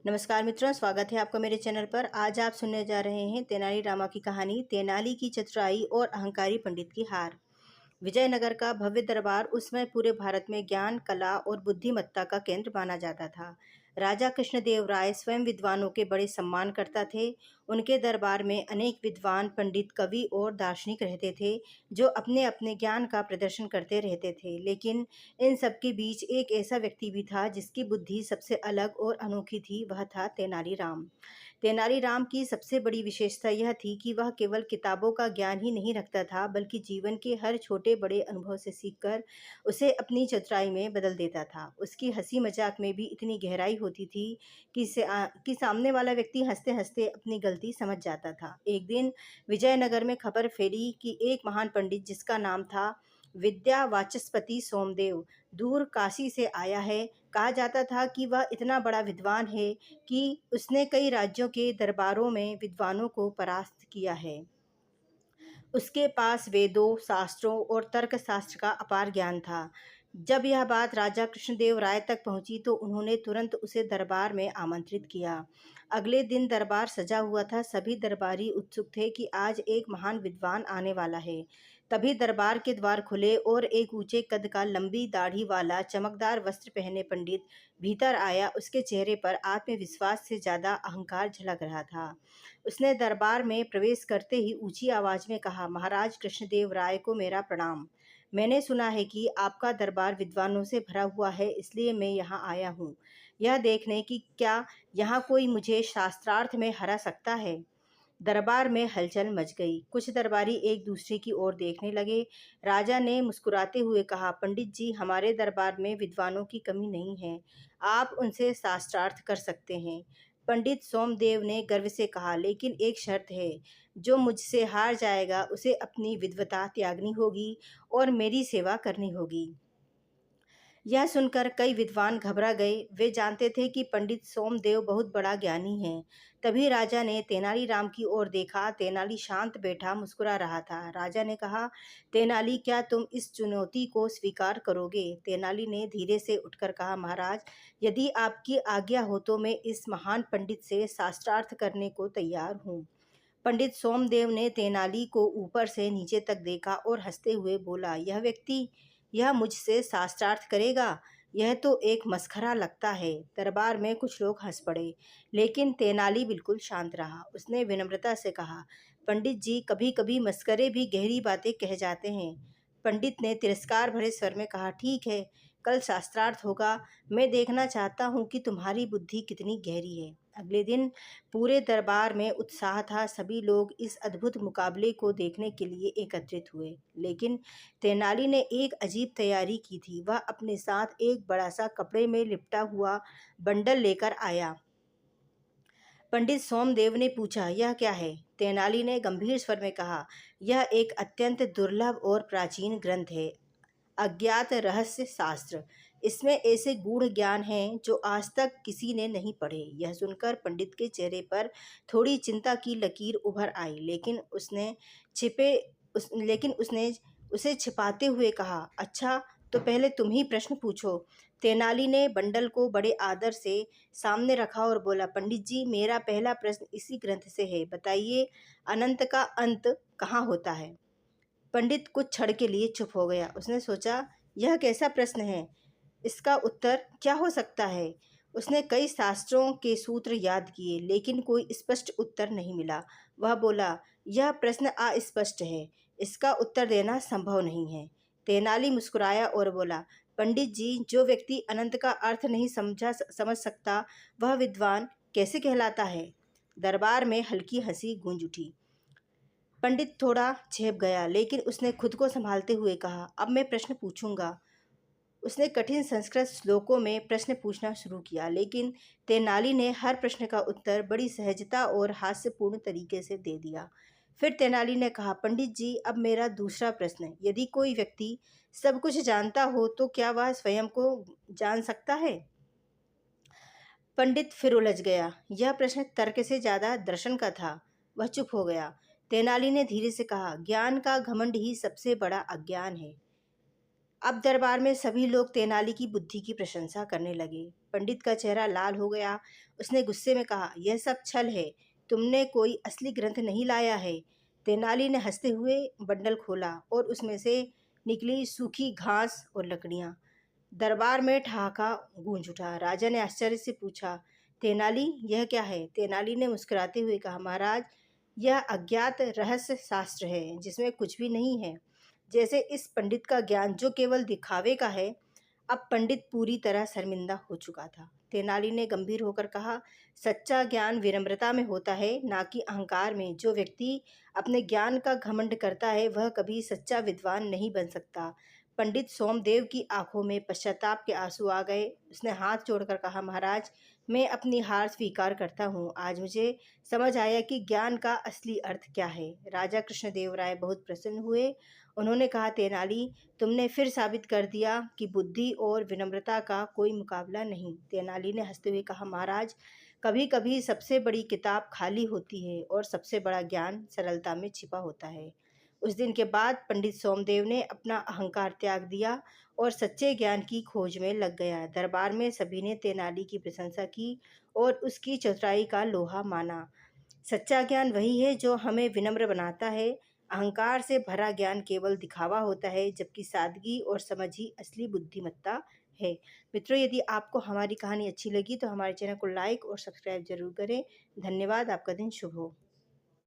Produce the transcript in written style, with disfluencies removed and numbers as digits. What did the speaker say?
नमस्कार मित्रों, स्वागत है आपका मेरे चैनल पर। आज आप सुनने जा रहे हैं तेनाली रामा की कहानी, तेनाली की चतुराई और अहंकारी पंडित की हार। विजयनगर का भव्य दरबार उस समय पूरे भारत में ज्ञान, कला और बुद्धिमत्ता का केंद्र माना जाता था। राजा कृष्णदेव राय स्वयं विद्वानों के बड़े सम्मान करता थे। उनके दरबार में अनेक विद्वान, पंडित, कवि और दार्शनिक रहते थे, जो अपने अपने ज्ञान का प्रदर्शन करते रहते थे। लेकिन इन सबके बीच एक ऐसा व्यक्ति भी था जिसकी बुद्धि सबसे अलग और अनोखी थी। वह था तेनालीराम। तेनालीराम की सबसे बड़ी विशेषता यह थी कि वह केवल किताबों का ज्ञान ही नहीं रखता था, बल्कि जीवन के हर छोटे बड़े अनुभव से सीखकर उसे अपनी चतुराई में बदल देता था। उसकी हंसी मजाक में भी इतनी गहराई होती थी कि सामने वाला व्यक्ति हंसते हंसते अपनी गलती समझ जाता था। एक दिन विजयनगर में खबर फैली कि एक महान पंडित, जिसका नाम था विद्या वाचस्पति सोमदेव, दूर काशी से आया है। कहा जाता था कि वह इतना बड़ा विद्वान है कि उसने कई राज्यों के दरबारों में विद्वानों को परास्त किया है। उसके पास वेदों, शास्त्रों और तर्कशास्त्र का अपार ज्ञान था। जब यह बात राजा कृष्णदेव राय तक पहुंची तो उन्होंने तुरंत उसे दरबार में आमंत्रित किया। अगले दिन दरबार सजा हुआ था। सभी दरबारी उत्सुक थे कि आज एक महान विद्वान आने वाला है। तभी दरबार के द्वार खुले और एक ऊंचे कद का, लंबी दाढ़ी वाला, चमकदार वस्त्र पहने पंडित भीतर आया। उसके चेहरे पर आत्मविश्वास से ज्यादा अहंकार झलक रहा था। उसने दरबार में प्रवेश करते ही ऊंची आवाज में कहा, महाराज कृष्णदेव राय को मेरा प्रणाम। मैंने सुना है कि आपका दरबार विद्वानों से भरा हुआ है, इसलिए मैं यहाँ आया हूँ, यह देखने कि क्या यहाँ कोई मुझे शास्त्रार्थ में हरा सकता है। दरबार में हलचल मच गई। कुछ दरबारी एक दूसरे की ओर देखने लगे। राजा ने मुस्कुराते हुए कहा, पंडित जी, हमारे दरबार में विद्वानों की कमी नहीं है, आप उनसे शास्त्रार्थ कर सकते हैं। पंडित सोमदेव ने गर्व से कहा, लेकिन एक शर्त है, जो मुझसे हार जाएगा उसे अपनी विद्वता त्यागनी होगी और मेरी सेवा करनी होगी। यह सुनकर कई विद्वान घबरा गए। वे जानते थे कि पंडित सोमदेव बहुत बड़ा ज्ञानी है। तभी राजा ने तेनालीराम की ओर देखा। तेनाली शांत बैठा मुस्कुरा रहा था। राजा ने कहा, तेनाली, क्या तुम इस चुनौती को स्वीकार करोगे? तेनाली ने धीरे से उठकर कहा, महाराज, यदि आपकी आज्ञा हो तो मैं इस महान पंडित से शास्त्रार्थ करने को तैयार हूँ। पंडित सोमदेव ने तेनाली को ऊपर से नीचे तक देखा और हंसते हुए बोला, यह मुझसे शास्त्रार्थ करेगा? यह तो एक मस्खरा लगता है। दरबार में कुछ लोग हंस पड़े, लेकिन तेनाली बिल्कुल शांत रहा। उसने विनम्रता से कहा, पंडित जी, कभी कभी मस्करे भी गहरी बातें कह जाते हैं। पंडित ने तिरस्कार भरे स्वर में कहा, ठीक है, कल शास्त्रार्थ होगा। मैं देखना चाहता हूँ कि तुम्हारी बुद्धि कितनी गहरी है। अगले दिन पूरे दरबार में उत्साह था। सभी लोग इस अद्भुत मुकाबले को देखने के लिए एकत्रित हुए। लेकिन तेनाली ने एक अजीब तैयारी की थी। वह अपने साथ एक बड़ा सा कपड़े में लिपटा हुआ बंडल लेकर आया। पंडित सोमदेव ने पूछा, यह क्या है? तेनाली ने गंभीर स्वर में कहा, यह एक अत्यंत दुर्लभ और प्राचीन ग्रंथ है, अज्ञात रहस्य शास्त्र। इसमें ऐसे गूढ़ ज्ञान हैं जो आज तक किसी ने नहीं पढ़े। यह सुनकर पंडित के चेहरे पर थोड़ी चिंता की लकीर उभर आई, छिपे लेकिन उसने उसे छिपाते हुए कहा, अच्छा, तो पहले तुम ही प्रश्न पूछो। तेनाली ने बंडल को बड़े आदर से सामने रखा और बोला, पंडित जी, मेरा पहला प्रश्न इसी ग्रंथ से है। बताइए, अनंत का अंत कहाँ होता है? पंडित कुछ क्षण के लिए चुप हो गया। उसने सोचा, यह कैसा प्रश्न है? इसका उत्तर क्या हो सकता है? उसने कई शास्त्रों के सूत्र याद किए, लेकिन कोई स्पष्ट उत्तर नहीं मिला। वह बोला, यह प्रश्न अस्पष्ट है, इसका उत्तर देना संभव नहीं है। तेनाली मुस्कुराया और बोला, पंडित जी, जो व्यक्ति अनंत का अर्थ नहीं समझ सकता, वह विद्वान कैसे कहलाता है? दरबार में हल्की हंसी गूंज उठी। पंडित थोड़ा झेप गया, लेकिन उसने खुद को संभालते हुए कहा, अब मैं प्रश्न पूछूंगा। उसने कठिन संस्कृत श्लोकों में प्रश्न पूछना शुरू किया, लेकिन तेनाली ने हर प्रश्न का उत्तर बड़ी सहजता और हास्यपूर्ण तरीके से दे दिया। फिर तेनाली ने कहा, पंडित जी, अब मेरा दूसरा प्रश्न, यदि कोई व्यक्ति सब कुछ जानता हो तो क्या वह स्वयं को जान सकता है? पंडित फिर उलझ गया। यह प्रश्न तर्क से ज्यादा दर्शन का था। वह चुप हो गया। तेनाली ने धीरे से कहा, ज्ञान का घमंड ही सबसे बड़ा अज्ञान है। अब दरबार में सभी लोग तेनाली की बुद्धि की प्रशंसा करने लगे। पंडित का चेहरा लाल हो गया। उसने गुस्से में कहा, यह सब छल है, तुमने कोई असली ग्रंथ नहीं लाया है। तेनाली ने हंसते हुए बंडल खोला और उसमें से निकली सूखी घास और लकड़ियां। दरबार में ठहाका गूंज उठा। राजा ने आश्चर्य से पूछा, तेनाली यह क्या है? तेनाली ने मुस्कुराते हुए कहा, महाराज यह अज्ञात रहस्य शास्त्र है जिसमें कुछ भी नहीं है, जैसे इस पंडित का ज्ञान जो केवल दिखावे का है। अब पंडित पूरी तरह शर्मिंदा हो चुका था। तेनाली ने गंभीर होकर कहा, सच्चा ज्ञान विनम्रता में होता है, ना कि अहंकार में। जो व्यक्ति अपने ज्ञान का घमंड करता है वह कभी सच्चा विद्वान नहीं बन सकता। पंडित सोमदेव की आंखों में पश्चाताप के आंसू आ गए। उसने हाथ जोड़कर कहा, महाराज मैं अपनी हार स्वीकार करता हूँ। आज मुझे समझ आया कि ज्ञान का असली अर्थ क्या है। राजा कृष्णदेव राय बहुत प्रसन्न हुए। उन्होंने कहा, तेनाली तुमने फिर साबित कर दिया कि बुद्धि और विनम्रता का कोई मुकाबला नहीं। तेनाली ने हंसते हुए कहा, महाराज कभी कभी सबसे बड़ी किताब खाली होती है और सबसे बड़ा ज्ञान सरलता में छिपा होता है। उस दिन के बाद पंडित सोमदेव ने अपना अहंकार त्याग दिया और सच्चे ज्ञान की खोज में लग गया। दरबार में सभी ने तेनाली की प्रशंसा की और उसकी चतुराई का लोहा माना। सच्चा ज्ञान वही है जो हमें विनम्र बनाता है। अहंकार से भरा ज्ञान केवल दिखावा होता है, जबकि सादगी और समझ ही असली बुद्धिमत्ता है। मित्रों, यदि आपको हमारी कहानी अच्छी लगी तो हमारे चैनल को लाइक और सब्सक्राइब जरूर करें। धन्यवाद। आपका दिन शुभ हो।